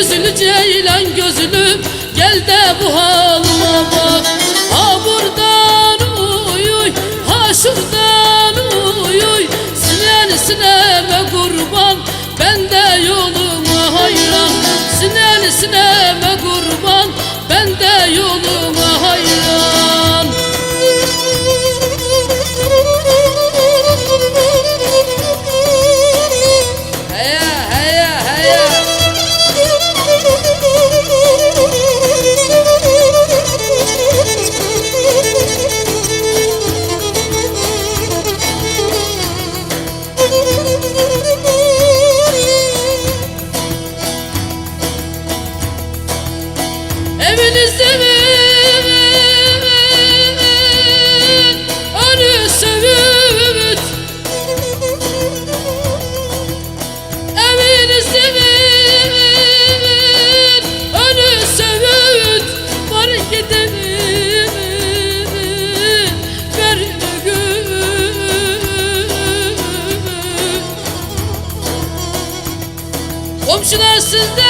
yüzlü ceylan gözlü, gel de bu halıma bak. Ha buradan uy, ha şuradan uy, sinen sineme kurban, ben de yoluma hayran. Sinen sineme kurban, ben de yoluma hayran. Evinizde mi arı sevit, evinizde mi arı sevit, var gidelim ver gün. Komşular sizde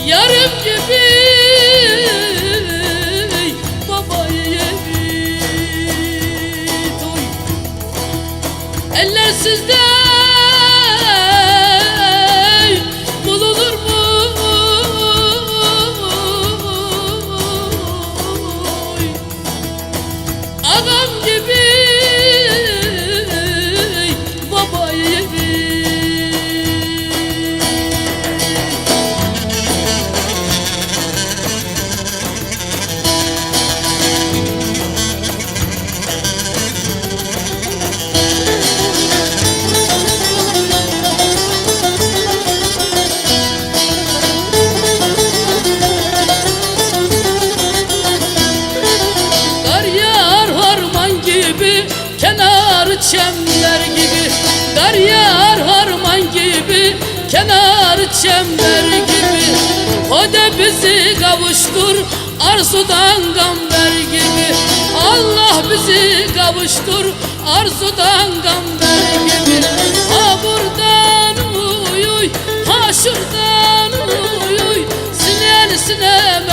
yarım gibi babayı yemin oy. Eller sizde bulunur mu? Ağam gibi babayı yemin. Kenarı çember gibi, kar yağar harman gibi, kenarı çember gibi. O da bizi kavuştur arzudan gamber gibi. Allah bizi kavuştur arzudan gamber gibi. Ha buradan uy, ha şuradan uy, sinen sineme